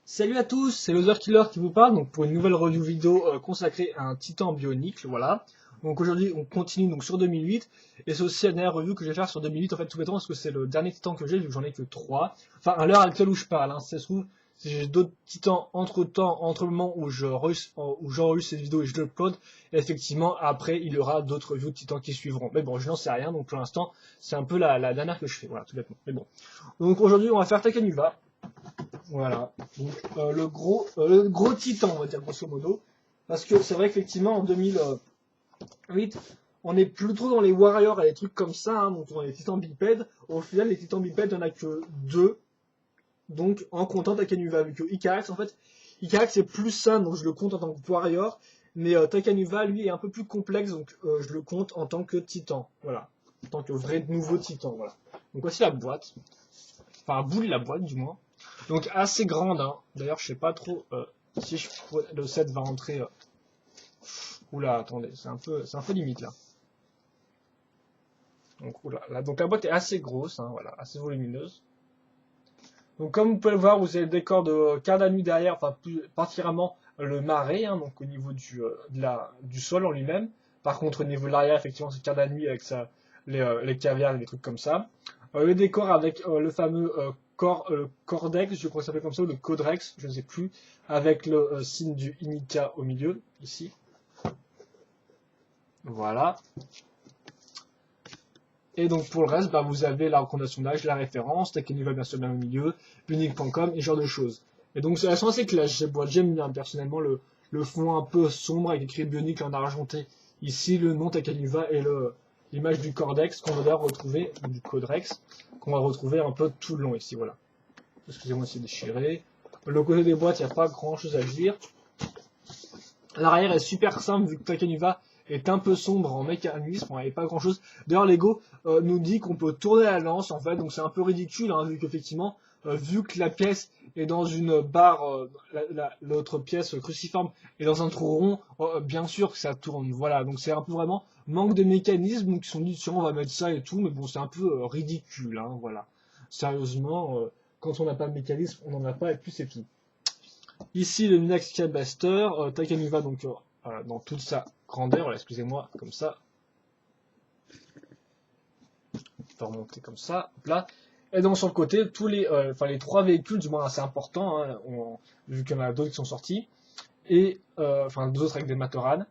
Salut à tous, c'est Loser Killer qui vous parle donc pour une nouvelle review vidéo consacrée à un titan bionicle, voilà. Donc aujourd'hui on continue donc sur 2008 et c'est aussi la dernière review que je vais faire sur 2008 en fait tout bêtement parce que c'est le dernier titan que j'ai vu que j'en ai que 3. Enfin à l'heure actuelle où je parle, hein, si ça se trouve si j'ai d'autres titans entre temps, entre le moment où j'enregistre cette vidéo et je l'upload, et effectivement après il y aura d'autres reviews de titans qui suivront. Mais bon je n'en sais rien donc pour l'instant c'est un peu la dernière que je fais, voilà tout bêtement. Mais bon. Donc aujourd'hui on va faire Takanuva. Voilà. Donc le gros titan, on va dire grosso modo. Parce que c'est vrai qu'effectivement en 2008, on n'est plus trop dans les warriors et les trucs comme ça, hein, donc dans les titans bipèdes. Au final, les titans bipèdes, il n'y en a que deux. Donc en comptant Takanuva, vu que Icarax, en fait, Icarax c'est plus simple, donc je le compte en tant que warrior. Mais Takanuva, lui, est un peu plus complexe, donc je le compte en tant que titan. Voilà. En tant que vrai nouveau titan, voilà. Donc voici la boîte. Enfin, un bout de la boîte, du moins. Donc assez grande, hein. D'ailleurs, je sais pas trop si le set va rentrer. Oula, attendez, c'est un peu limite là. Donc oula, là, donc la boîte est assez grosse, hein, voilà, assez volumineuse. Donc comme vous pouvez le voir, vous avez le décor de Cardanu derrière, enfin plus particulièrement le marais, hein, donc au niveau du sol en lui-même. Par contre, au niveau de l'arrière, effectivement, c'est Cardanu avec les cavernes, les trucs comme ça. Le décor avec le fameux Cordex, je crois que ça s'appelle comme ça, ou le Codrex, je ne sais plus, avec le signe du Inika au milieu, ici. Voilà. Et donc pour le reste, bah, vous avez la recommandation d'âge, la référence, Takenuva bien sûr bien au milieu, Unique.com et ce genre de choses. Et donc elles sont assez clash. J'aime bien personnellement le fond un peu sombre avec écrit Bionic en argenté. Ici le nom Takenuva et l'image du Cordex qu'on va d'ailleurs retrouver, du Codrex, qu'on va retrouver un peu tout le long ici, voilà. Excusez-moi, c'est déchiré. Le côté des boîtes, il n'y a pas grand chose à dire. L'arrière est super simple vu que Takanuva est un peu sombre en mécanisme, on n'avait pas grand chose. D'ailleurs, Lego nous dit qu'on peut tourner la lance en fait, donc c'est un peu ridicule hein, vu qu'effectivement, vu que la pièce est dans une barre, l'autre pièce cruciforme est dans un trou rond, bien sûr que ça tourne. Voilà, donc c'est un peu vraiment manque de mécanisme, donc ils se sont dit tiens on va mettre ça et tout, mais bon c'est un peu ridicule, hein, voilà. Sérieusement, quand on n'a pas de mécanisme, on n'en a pas et puis c'est tout. Ici, le Minax Blaster, Takanuva donc dans toute sa grandeur, voilà, excusez-moi, comme ça. On peut remonter comme ça, hop là. Et donc sur le côté, les trois véhicules, du moins assez importants, hein, vu qu'il y en a d'autres qui sont sortis, et enfin d'autres avec des Matoran.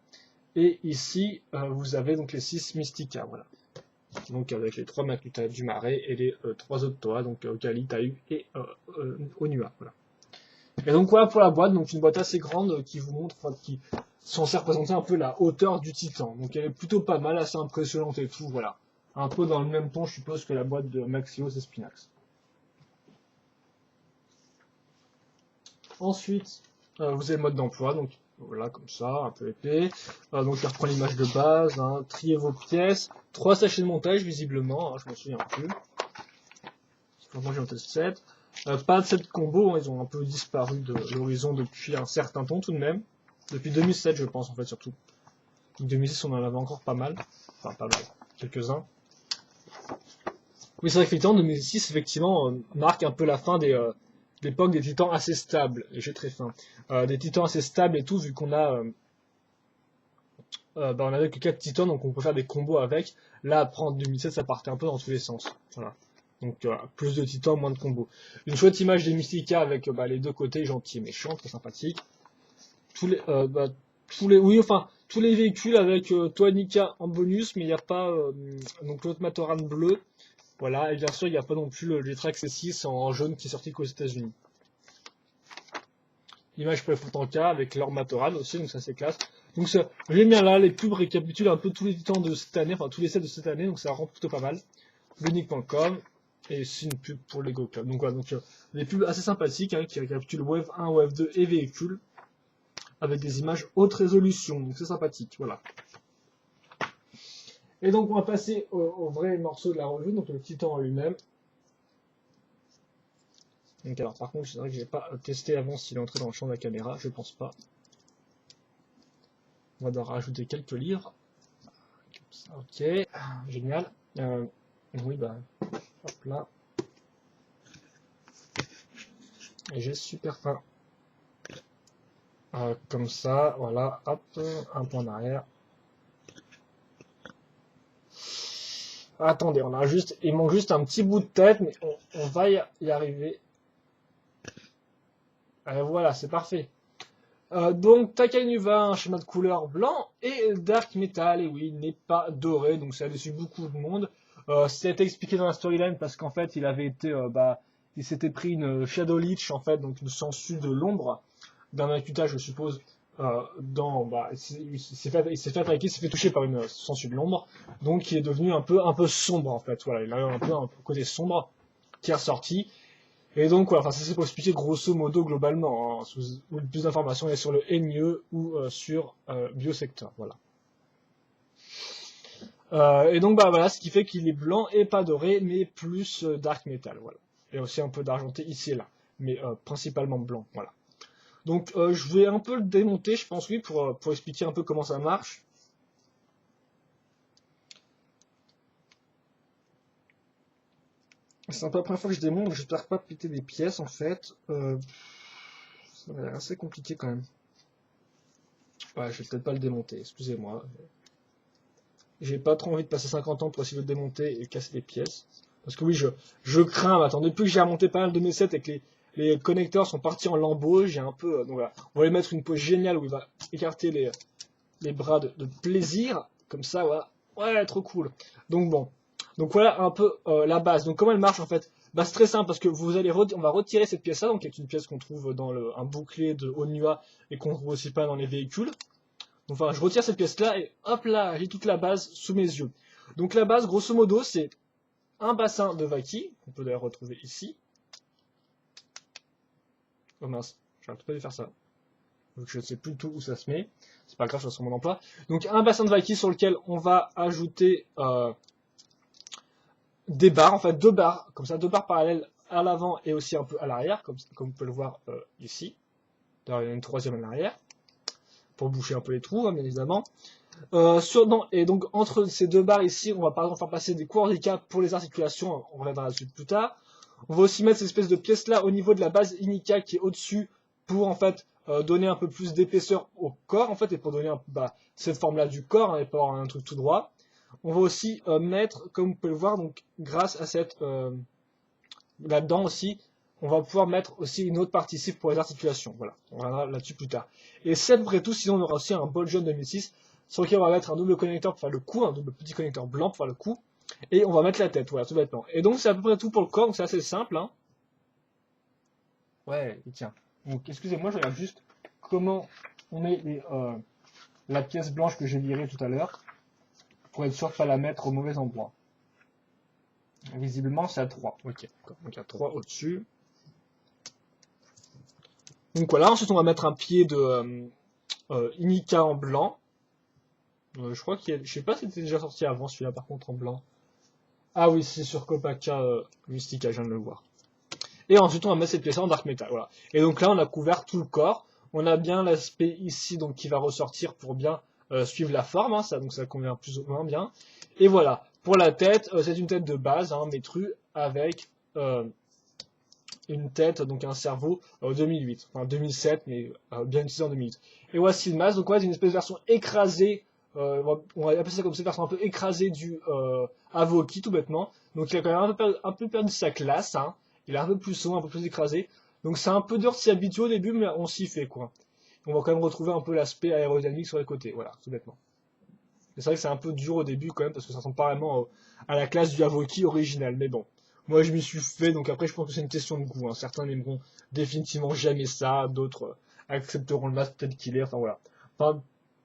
Et ici, vous avez donc les 6 Mystica, voilà. Donc avec les 3 Makuta du Marais et les 3 autres Toa, donc Kali, Tahu et Onua, voilà. Et donc voilà pour la boîte, donc une boîte assez grande qui vous montre, enfin, qui est censée représenter un peu la hauteur du Titan. Donc elle est plutôt pas mal, assez impressionnante et tout, voilà. Un peu dans le même ton, je suppose, que la boîte de Maxios et Spinax. Ensuite, vous avez le mode d'emploi, donc voilà, comme ça, un peu épais. Donc il reprend l'image de base, hein, triez vos pièces, 3 sachets de montage visiblement, hein, je m'en souviens plus. Moi j'ai noté 7. Pas de 7 combos, hein, ils ont un peu disparu de l'horizon depuis un certain temps tout de même. Depuis 2007 je pense en fait surtout. En 2006 on en avait encore pas mal. Enfin pas mal, quelques-uns. Oui c'est vrai qu'effectivement 2006 effectivement marque un peu la fin l'époque des titans assez stables. Et j'ai très faim. Des titans assez stables et tout vu qu'on a... on avait que 4 titans donc on peut faire des combos avec. Là après en 2007 ça partait un peu dans tous les sens. Voilà. Donc plus de titans, moins de combos. Une chouette image des Mystica avec les deux côtés, gentil et méchant, très sympathique. Oui, enfin, tous les véhicules avec Toanica en bonus, mais il n'y a pas donc l'autre Matoran bleu. Voilà, et bien sûr, il n'y a pas non plus les Trax C6 en jaune qui est sorti qu'aux États-Unis. Image pour les Fontanka avec leur Matoran aussi, donc ça c'est classe. Donc j'aime bien là, les pubs récapitulent un peu tous les titans de cette année, enfin tous les sets de cette année, donc ça rend plutôt pas mal. Unique.com et c'est une pub pour Lego Club. Donc voilà, donc des pubs assez sympathiques hein, qui récapitulent Wave 1, Wave 2 et véhicules avec des images haute résolution, donc c'est sympathique, voilà. Et donc on va passer au vrai morceau de la revue, donc le Titan en lui-même. Donc alors par contre c'est vrai que j'ai pas testé avant s'il est entré dans le champ de la caméra, je pense pas. On va devoir rajouter quelques livres. Comme ça, ok, génial. Oui bah hop là. Et j'ai super faim. Comme ça, voilà, hop, un peu en arrière. Attendez, il manque juste un petit bout de tête, mais on va y arriver. Voilà, c'est parfait. Donc Takainuva, un schéma de couleur blanc et Dark Metal, et oui, il n'est pas doré, donc ça a déçu beaucoup de monde. Ça a été expliqué dans la storyline parce qu'en fait il s'était pris une Shadow Leech en fait, donc une sangsue de l'ombre d'un Akuta, je suppose. Il s'est fait attaquer, il s'est fait toucher par une sangsue de l'ombre, donc il est devenu un peu sombre en fait. Voilà, il a eu un peu côté sombre qui est ressorti. Et donc, voilà, enfin, ça c'est pour expliquer grosso modo globalement. Hein, plus d'informations, il y a sur le NIE ou sur Biosector. Voilà. Et donc, bah voilà, ce qui fait qu'il est blanc et pas doré, mais plus dark metal. Voilà. Et aussi un peu d'argenté ici et là, mais principalement blanc. Voilà. Donc, je vais un peu le démonter, je pense, oui, pour expliquer un peu comment ça marche. C'est un peu la première fois que je démonte, mais j'espère pas péter des pièces en fait. Ça va être assez compliqué quand même. Ouais, je vais peut-être pas le démonter, excusez-moi. J'ai pas trop envie de passer 50 ans pour essayer de le démonter et casser les pièces. Parce que oui, je crains, maintenant, depuis que j'ai remonté pas mal de mes sets et que les connecteurs sont partis en lambeaux, j'ai un peu... donc voilà, on va lui mettre une pose géniale où il va écarter les bras de plaisir. Comme ça, voilà. Ouais, trop cool. Donc bon. Donc voilà un peu la base. Donc comment elle marche en fait? Bah c'est très simple parce que on va retirer cette pièce-là, donc qui est une pièce qu'on trouve dans un bouclier de Onua et qu'on trouve aussi pas dans les véhicules. Enfin, je retire cette pièce-là et hop là, j'ai toute la base sous mes yeux. Donc la base, grosso modo, c'est un bassin de Vaki, qu'on peut d'ailleurs retrouver ici. Oh mince, j'arrête pas de faire ça. Donc je ne sais plus tout où ça se met. C'est pas grave, je suis sur mon emploi. Donc un bassin de Vaki sur lequel on va ajouter des barres, en fait deux barres, comme ça, deux barres parallèles à l'avant et aussi un peu à l'arrière, comme vous pouvez le voir ici. D'ailleurs, il y en a une troisième à l'arrière, pour boucher un peu les trous, hein, bien évidemment. Et donc entre ces deux barres ici, on va par exemple faire passer des cours handicap pour les articulations, on reviendra là-dessus plus tard. On va aussi mettre cette espèce de pièce là au niveau de la base inica qui est au-dessus pour en fait donner un peu plus d'épaisseur au corps en fait et pour donner cette forme là du corps hein, et pas avoir un truc tout droit. On va aussi mettre, comme vous pouvez le voir, donc grâce à cette là-dedans aussi, on va pouvoir mettre aussi une autre partie ici pour les articulations. Voilà, on reviendra là-dessus plus tard. Et c'est à peu près tout, sinon on aura aussi un bol jaune 2006 sur lequel on va mettre un double connecteur pour faire le cou, un double petit connecteur blanc pour faire le cou, et on va mettre la tête, voilà, tout bêtement. Et donc c'est à peu près tout pour le corps, donc c'est assez simple. Hein. Ouais, il tient. Donc excusez-moi, je regarde juste comment on met la pièce blanche que j'ai virée tout à l'heure, pour être sûr de ne pas la mettre au mauvais endroit. Visiblement c'est à 3. Ok, donc il y a 3 au-dessus. Donc voilà, ensuite on va mettre un pied de Inika en blanc. Je crois je sais pas si c'était déjà sorti avant celui-là par contre en blanc. Ah oui, c'est sur Kopaka Mystica, je viens de le voir. Et ensuite on va mettre cette pièce en Dark Metal, voilà. Et donc là on a couvert tout le corps. On a bien l'aspect ici donc qui va ressortir pour bien suivre la forme, hein, donc ça convient plus ou moins bien. Et voilà, pour la tête, c'est une tête de base, hein, Metru, avec une tête, donc un cerveau 2008, enfin 2007, mais bien utilisé en 2008. Et voici le masque, donc ouais, c'est une espèce de version écrasée, on va appeler ça comme cette version un peu écrasée du Avoki, tout bêtement. Donc il a quand même un peu perdu sa classe, hein. Il est un peu plus sombre, un peu plus écrasé. Donc c'est un peu dur de s'y habituer au début, mais on s'y fait, quoi. On va quand même retrouver un peu l'aspect aérodynamique sur les côtés, voilà, tout bêtement. C'est vrai que c'est un peu dur au début quand même, parce que ça ressemble pas vraiment à la classe du Avoki original, mais bon. Moi, je m'y suis fait, donc après, je pense que c'est une question de goût. Hein. Certains n'aimeront définitivement jamais ça, d'autres accepteront le masque tel qu'il est. Enfin, voilà. Enfin,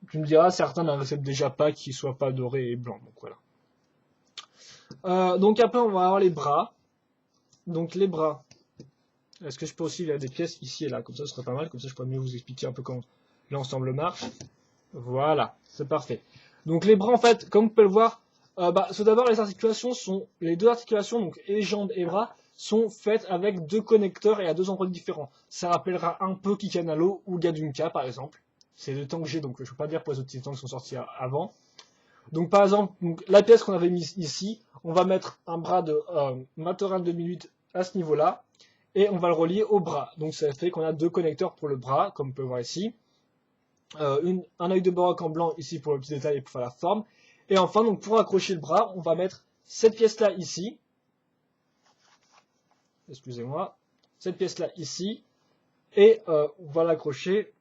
tu me diras, certains n'acceptent déjà pas qu'il soit pas doré et blanc. Donc, voilà. Donc, après, on va avoir les bras. Donc, les bras. Est-ce que je peux aussi, il y a des pièces ici et là. Comme ça, ce serait pas mal. Comme ça, je pourrais mieux vous expliquer un peu comment l'ensemble marche. Voilà, c'est parfait. Donc, les bras, en fait, comme vous pouvez le voir, tout d'abord, les deux articulations, donc et jambes et bras, sont faites avec deux connecteurs et à deux endroits différents. Ça rappellera un peu Kikanalo ou Gadunka, par exemple. C'est le temps que j'ai, donc je ne peux pas dire pour les autres titans qui sont sortis avant. Donc, par exemple, la pièce qu'on avait mise ici, on va mettre un bras de Matoran 2008 à ce niveau-là, et on va le relier au bras. Donc, ça fait qu'on a deux connecteurs pour le bras, comme on peut voir ici. un œil de baroque en blanc ici pour le petit détail et pour faire la forme. Et enfin, donc pour accrocher le bras, on va mettre cette pièce-là ici. Excusez-moi. Cette pièce-là ici. Et on va l'accrocher.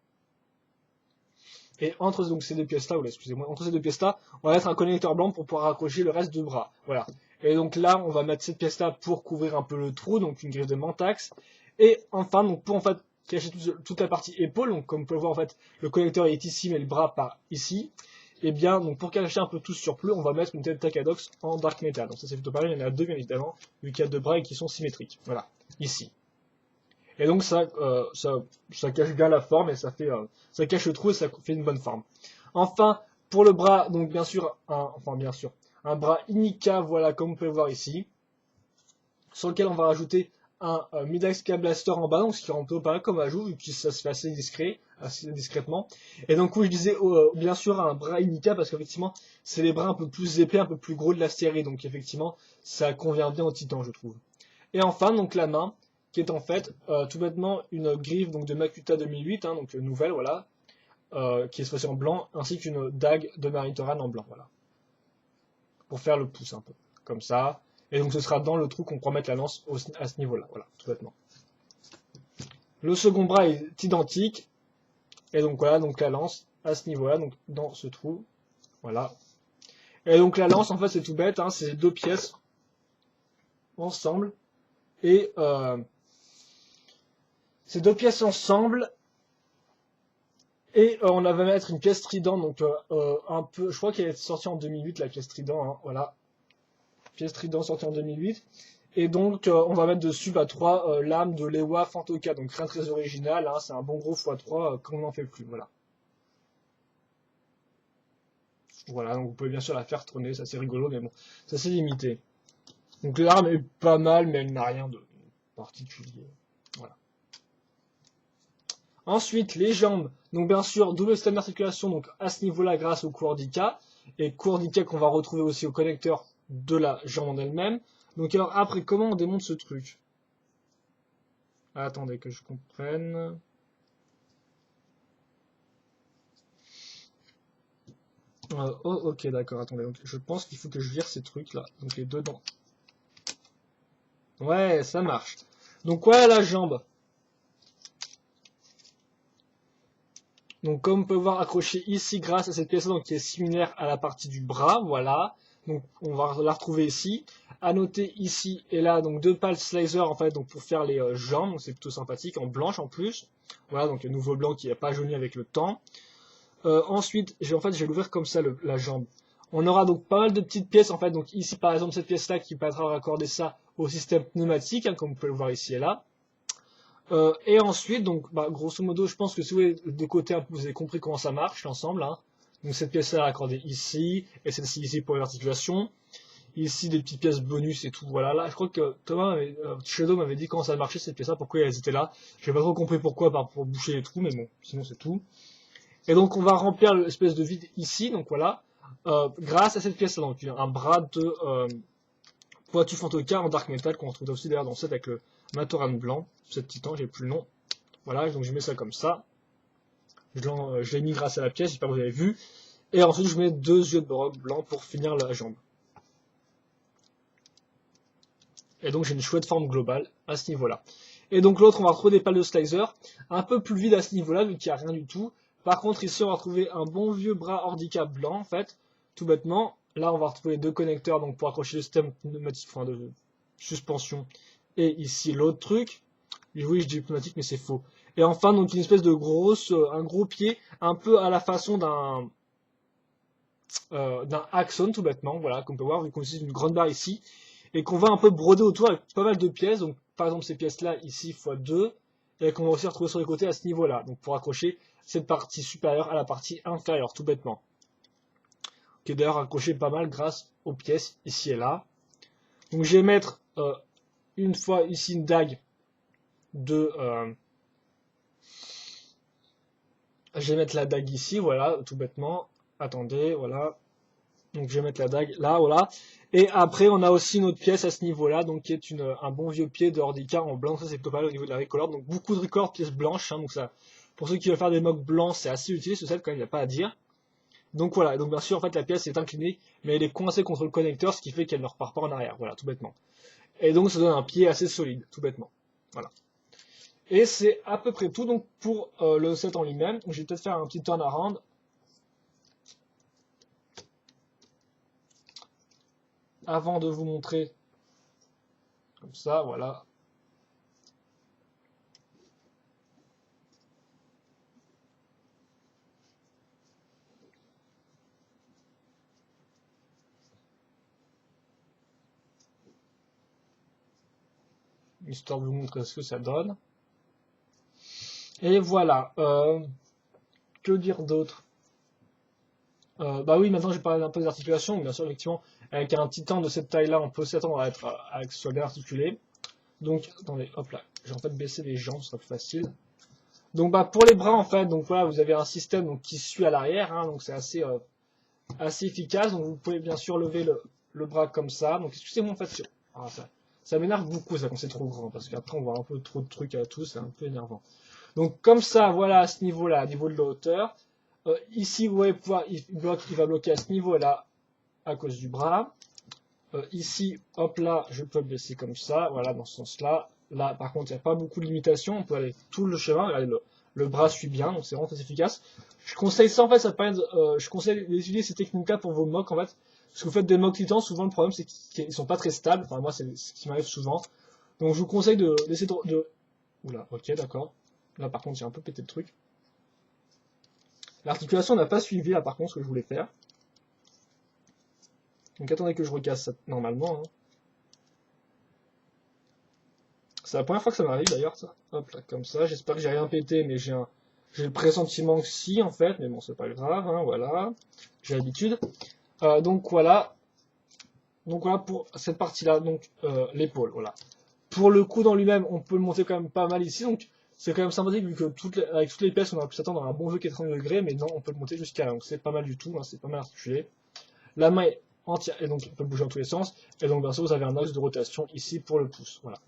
Et entre donc ces deux pièces-là, excusez-moi, entre ces deux pièces-là, on va mettre un connecteur blanc pour pouvoir accrocher le reste du bras. Voilà. Et donc là, on va mettre cette pièce-là pour couvrir un peu le trou, donc une griffe de Mantax. Et enfin, donc pour en fait cacher toute la partie épaule, donc comme vous pouvez voir en fait, le connecteur est ici, mais le bras part ici. Et bien, donc pour cacher un peu tout ce surplus, on va mettre une tête Takadox en dark metal. Donc ça c'est plutôt pareil, il y en a deux bien évidemment, vu qu'il y a deux bras et qui sont symétriques. Voilà, ici. Et donc ça cache bien la forme et ça cache le trou et ça fait une bonne forme. Enfin, pour le bras, donc bien sûr, un bras Inika, voilà, comme vous pouvez voir ici, sur lequel on va rajouter un Midax K-Blaster en bas, donc ce qui rend plutôt pas mal comme ajout, et puis ça se fait assez discrètement. Et donc oui, je disais bien sûr un bras Inika, parce qu'effectivement, c'est les bras un peu plus épais, un peu plus gros de la série, donc effectivement, ça convient bien au Titan, je trouve. Et enfin, donc la main, qui est en fait tout bêtement une griffe donc, de Makuta 2008, hein, donc nouvelle, voilà, qui est exposée en blanc, ainsi qu'une dague de Maritoran en blanc, voilà. Pour faire le pouce un peu, comme ça. Et donc ce sera dans le trou qu'on pourra mettre la lance à ce niveau-là, voilà, tout bêtement. Le second bras est identique, et donc voilà, donc la lance à ce niveau-là, donc dans ce trou, voilà. Et donc la lance, en fait, c'est tout bête, hein, c'est deux pièces ensemble, et ces deux pièces ensemble, et on va mettre une pièce trident, donc un peu, je crois qu'elle est sortie en 2008, la pièce trident, hein, voilà. Pièce trident sortie en 2008. Et donc, on va mettre dessus 3 lames de Lewa Fantoka, donc rien de très original, hein, c'est un bon gros x3 qu'on n'en fait plus, voilà. Voilà, donc vous pouvez bien sûr la faire tourner, ça c'est rigolo, mais bon, ça c'est limité. Donc l'arme est pas mal, mais elle n'a rien de particulier. Voilà. Ensuite, les jambes. Donc bien sûr, double système d'articulation donc à ce niveau-là grâce au Coordica. Et Coordica qu'on va retrouver aussi au connecteur de la jambe en elle-même. Donc alors après, comment on démonte ce truc? Attendez que je comprenne. Oh, ok, d'accord, attendez. Donc, je pense qu'il faut que je vire ces trucs-là. Donc les deux dents. Ouais, ça marche. Donc voilà la jambe. Donc comme on peut voir accroché ici grâce à cette pièce qui est similaire à la partie du bras, voilà. Donc on va la retrouver ici. À noter ici et là donc deux pales slicer en fait donc pour faire les jambes, donc c'est plutôt sympathique en blanche en plus. Voilà donc le nouveau blanc qui n'est pas jauni avec le temps. Ensuite je vais l'ouvrir comme ça la jambe. On aura donc pas mal de petites pièces en fait donc ici par exemple cette pièce là qui permettra de raccorder ça au système pneumatique hein, comme vous pouvez le voir ici et là. Et ensuite, donc, grosso modo, je pense que si vous voulez de côté, vous avez compris comment ça marche l'ensemble. Hein. Donc cette pièce-là accordée ici, et celle-ci ici pour l'articulation. Ici des petites pièces bonus et tout. Voilà, là, je crois que Shadow m'avait dit comment ça marchait cette pièce-là, pourquoi elles étaient là. J'ai pas trop compris pourquoi, pour boucher les trous, mais bon, sinon c'est tout. Et donc on va remplir l'espèce de vide ici, donc voilà, grâce à cette pièce-là. Donc un bras de Poitu Fantoka en dark metal qu'on retrouve aussi d'ailleurs dans le set avec le Matoran blanc, cette titan, j'ai plus le nom. Voilà, donc je mets ça comme ça. Je l'ai mis grâce à la pièce, j'espère que vous avez vu. Et ensuite je mets deux yeux de baroque blanc pour finir la jambe. Et donc j'ai une chouette forme globale à ce niveau-là. Et donc l'autre, on va retrouver des pales de slicer, un peu plus vide à ce niveau-là, vu qu'il n'y a rien du tout. Par contre ici on va retrouver un bon vieux bras Ordica blanc en fait, tout bêtement. Là on va retrouver deux connecteurs donc pour accrocher le système pneumatique, enfin de suspension. Et ici l'autre truc. Oui, je dis pneumatique, mais c'est faux. Et enfin, donc une espèce de un gros pied, un peu à la façon d'un axon, tout bêtement, voilà, comme on peut voir, vu qu'on utilise une grande barre ici, et qu'on va un peu broder autour avec pas mal de pièces, donc par exemple ces pièces-là, ici, x2, et qu'on va aussi retrouver sur les côtés à ce niveau-là, donc pour accrocher cette partie supérieure à la partie inférieure, tout bêtement. Qui est d'ailleurs accroché pas mal grâce aux pièces ici et là. Donc je vais mettre une fois ici une dague de... je vais mettre la dague ici, voilà, tout bêtement. Attendez, voilà. Donc je vais mettre la dague là, voilà. Et après, on a aussi une autre pièce à ce niveau-là, donc qui est un bon vieux pied de Ordica en blanc. Ça, c'est plutôt pas mal au niveau de la recolor. Donc beaucoup de recolor, pièces blanches, hein, donc ça Pour ceux qui veulent faire des mocks blancs, c'est assez utile ce set quand même, il n'y a pas à dire. Donc voilà, donc bien sûr en fait la pièce est inclinée, mais elle est coincée contre le connecteur, ce qui fait qu'elle ne repart pas en arrière, voilà, tout bêtement. Et donc ça donne un pied assez solide, tout bêtement. Voilà. Et c'est à peu près tout donc pour le set en lui-même. Je vais peut-être faire un petit turnaround. Avant de vous montrer comme ça, voilà. Histoire de vous montrer ce que ça donne. Et voilà. Que dire d'autre? Bah oui, maintenant j'ai parlé un peu des articulations. Bien sûr, effectivement, avec un titan de cette taille-là, on peut s'attendre à être que ce soit bien articulé. Donc, attendez, hop là, je vais en fait baisser les jambes, ce sera plus facile. Donc bah pour les bras en fait, donc voilà, vous avez un système donc, qui suit à l'arrière, hein, donc c'est assez efficace. Donc vous pouvez bien sûr lever le bras comme ça. Donc excusez-moi en fait, ça m'énerve beaucoup ça quand c'est trop grand, parce qu'après on voit un peu trop de trucs à tout, c'est un peu énervant. Donc comme ça, voilà à ce niveau-là, à niveau de la hauteur. Ici vous voyez pouvoir, il va bloquer à ce niveau-là à cause du bras. Ici, hop là, je peux le baisser comme ça, voilà, dans ce sens-là. Là, par contre, il n'y a pas beaucoup de limitations, on peut aller tout le chemin, regardez, le bras suit bien, donc c'est vraiment très efficace. Je conseille ça, en fait, ça permet je conseille d'utiliser ces techniques-là pour vos mocks, en fait, parce que vous faites des mocks titans, souvent le problème c'est qu'ils sont pas très stables, enfin moi c'est ce qui m'arrive souvent. Donc je vous conseille d'essayer de... Oula, ok, d'accord. Là par contre j'ai un peu pété le truc. L'articulation n'a pas suivi là par contre ce que je voulais faire. Donc attendez que je recasse ça normalement. Hein. C'est la première fois que ça m'arrive d'ailleurs, ça. Hop là, comme ça. J'espère que j'ai rien pété, mais j'ai le pressentiment que si, en fait. Mais bon, c'est pas grave, hein, voilà. J'ai l'habitude. Donc voilà. Donc voilà pour cette partie-là, donc l'épaule, voilà. Pour le cou dans lui-même, on peut le monter quand même pas mal ici, donc c'est quand même sympathique vu que avec toutes les pièces, on aurait pu s'attendre à un bon jeu 80 degrés, mais non, on peut le monter jusqu'à là, donc c'est pas mal du tout, hein, c'est pas mal articulé. La main est entière, et donc on peut bouger dans tous les sens, et donc bien sûr vous avez un axe de rotation ici pour le pouce, voilà.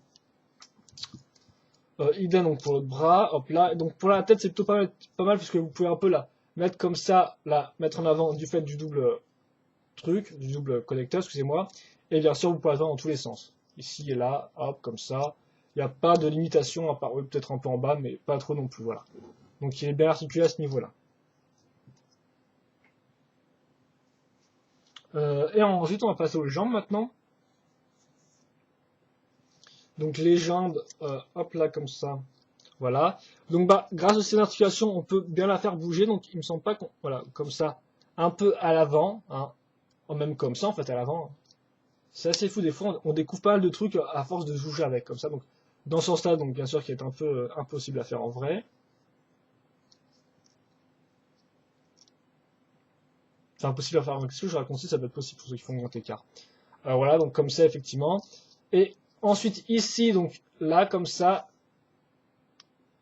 Idem donc pour le bras, hop là. Donc pour la tête c'est plutôt pas mal puisque vous pouvez un peu la mettre comme ça, la mettre en avant du fait du double truc, du double connecteur, excusez-moi. Et bien sûr vous pouvez la faire dans tous les sens. Ici et là, hop, comme ça. Il n'y a pas de limitation, à part peut-être un peu en bas, mais pas trop non plus, voilà. Donc il est bien articulé à ce niveau-là. Et ensuite on va passer aux jambes maintenant. Donc les jambes, hop là comme ça. Voilà. Donc bah grâce à cette articulation, on peut bien la faire bouger. Donc il me semble pas qu'on voilà comme ça, un peu à l'avant, hein, même comme ça en fait à l'avant. C'est assez fou des fois, on découvre pas mal de trucs à force de bouger avec comme ça. Donc dans ce sens-là, donc bien sûr qui est un peu impossible à faire en vrai. C'est impossible à faire. Qu'est-ce que je raconte ici, ça peut être possible pour ceux qui font un grand écart. Voilà donc comme ça effectivement. Et ensuite ici donc là comme ça.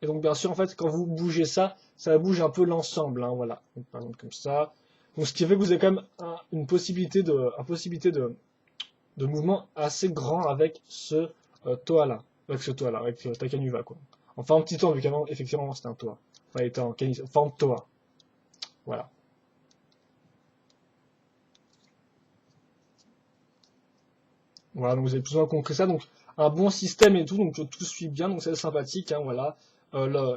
Et donc bien sûr en fait quand vous bougez ça, ça bouge un peu l'ensemble, hein, voilà. Donc, par exemple comme ça. Donc ce qui fait que vous avez quand même une possibilité de mouvement assez grand avec ce toa là, avec Takanuva quoi. Enfin un petit temps vu qu'avant effectivement c'était un toa. Enfin il était en forme toa. Voilà. Voilà, donc vous avez plus ou moins compris ça. Donc un bon système et tout, donc tout suit bien, donc c'est sympathique, hein, voilà.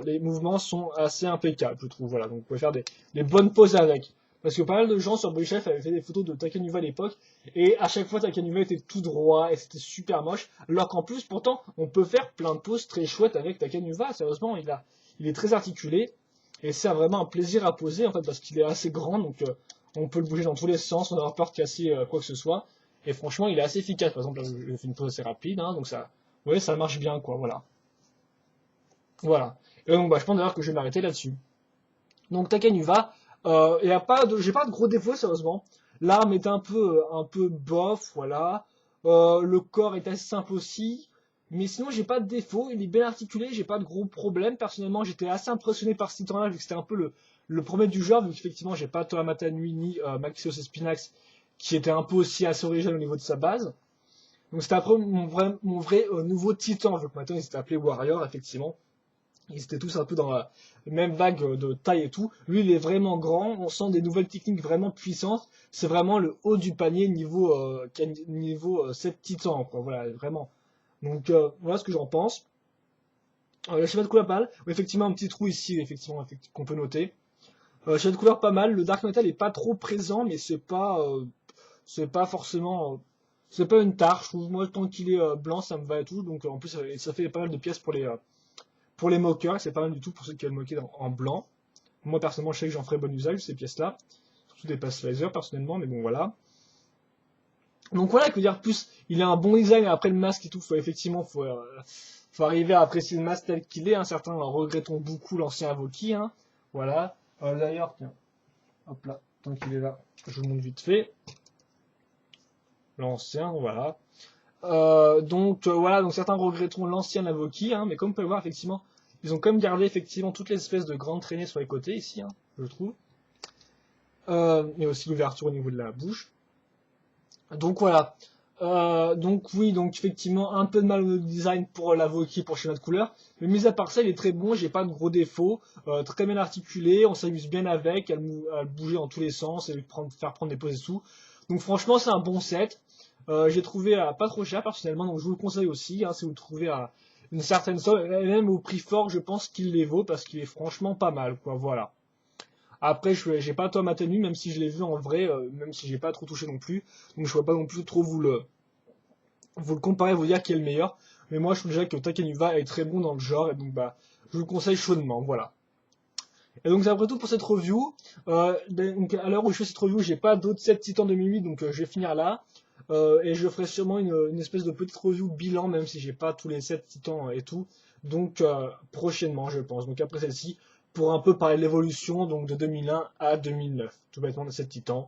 Les mouvements sont assez impeccables, je trouve. Voilà, donc vous pouvez faire des bonnes poses avec. Parce que pas mal de gens sur BodyChef avaient fait des photos de Takanuva à l'époque, et à chaque fois Takanuva était tout droit, et c'était super moche. Alors qu'en plus, pourtant, on peut faire plein de poses très chouettes avec Takanuva. Sérieusement, il est très articulé, et c'est vraiment un plaisir à poser, en fait, parce qu'il est assez grand, donc on peut le bouger dans tous les sens, sans avoir peur de casser quoi que ce soit. Et franchement, il est assez efficace. Par exemple, là, je fais une pause assez rapide, hein, donc ça, ouais, ça marche bien, quoi. Voilà. Voilà. Et donc, bah, je pense d'ailleurs que je vais m'arrêter là-dessus. Donc, Takanuva, j'ai pas de gros défauts, sérieusement. L'arme est un peu bof, voilà. Le corps est assez simple aussi. Mais sinon, j'ai pas de défauts. Il est bien articulé, j'ai pas de gros problèmes. Personnellement, j'étais assez impressionné par ce titan-là, vu que c'était un peu le premier du genre, vu qu'effectivement, j'ai pas Toramata Nui ni Maxios Espinax, qui était un peu aussi assez original au niveau de sa base. Donc c'était après mon vrai nouveau titan, vu que maintenant il s'était appelé Warrior, effectivement. Ils étaient tous un peu dans la même vague de taille et tout. Lui, il est vraiment grand. On sent des nouvelles techniques vraiment puissantes. C'est vraiment le haut du panier niveau 7 titans, quoi. Voilà, vraiment. Donc, voilà ce que j'en pense. Le schéma de couleur pas mal. Effectivement, un petit trou ici, effectivement, qu'on peut noter. Schéma de couleur pas mal. Le Dark Metal est pas trop présent, mais c'est pas forcément, c'est pas une tare. Je trouve, moi, tant qu'il est blanc, ça me va et tout. Donc, en plus, ça fait pas mal de pièces pour les moqueurs, c'est pas mal du tout pour ceux qui veulent moquer en blanc. Moi, personnellement, je sais que j'en ferai bon usage de ces pièces-là. Surtout des pass laser, personnellement, mais bon, voilà. Donc voilà, que dire plus, il a un bon design, et après le masque et tout, faut arriver à apprécier le masque tel qu'il est, hein. Certains regrettons beaucoup l'ancien Avoki, hein. Voilà. D'ailleurs, tiens, hop là, tant qu'il est là, je vous montre vite fait. L'ancien, voilà. Voilà, donc certains regretteront l'ancien Avoki, hein, mais comme vous pouvez voir, effectivement, ils ont quand même gardé effectivement toutes les espèces de grandes traînées sur les côtés ici, hein, je trouve. Et aussi l'ouverture au niveau de la bouche. Donc voilà. Donc oui, donc effectivement un peu de mal au design pour l'Avoki pour schéma de couleur, mais mis à part ça, il est très bon, j'ai pas de gros défauts, très bien articulé, on s'amuse bien avec, à le bouger dans tous les sens et faire prendre des poses et tout. Donc franchement, c'est un bon set. J'ai trouvé à pas trop cher personnellement, donc je vous le conseille aussi, hein, si vous le trouvez à une certaine somme, et même au prix fort, je pense qu'il les vaut parce qu'il est franchement pas mal, quoi. Voilà. Après, j'ai pas Tom Atenu, même si je l'ai vu en vrai, même si j'ai pas trop touché non plus, donc je vois pas non plus trop vous le comparer, vous dire qui est le meilleur. Mais moi, je trouve déjà que Takenuva est très bon dans le genre, et donc bah, je vous le conseille chaudement, voilà. Et donc c'est après tout pour cette review. Donc à l'heure où je fais cette review, j'ai pas d'autres 7 titans 2008, donc je vais finir là. Et je ferai sûrement une espèce de petite review bilan, même si j'ai pas tous les 7 titans et tout. Donc prochainement, je pense. Donc après celle-ci, pour un peu parler de l'évolution, donc de 2001 à 2009, tout bêtement de 7 titans.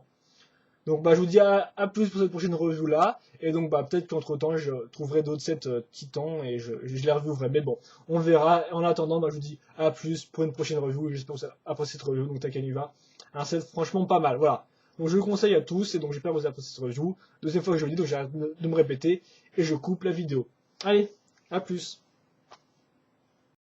Donc bah je vous dis à plus pour cette prochaine review là. Et donc bah peut-être qu'entre temps je trouverai d'autres sets titans et je les reviewerai. Mais bon, on verra. En attendant, bah je vous dis à plus pour une prochaine review. Et j'espère que vous appréciez cette review. Donc Takenuva, un set franchement pas mal. Voilà. Donc je le conseille à tous et donc j'espère que vous appréciez cette review. Deuxième fois que je le dis, donc j'arrête de me répéter et je coupe la vidéo. Allez, à plus.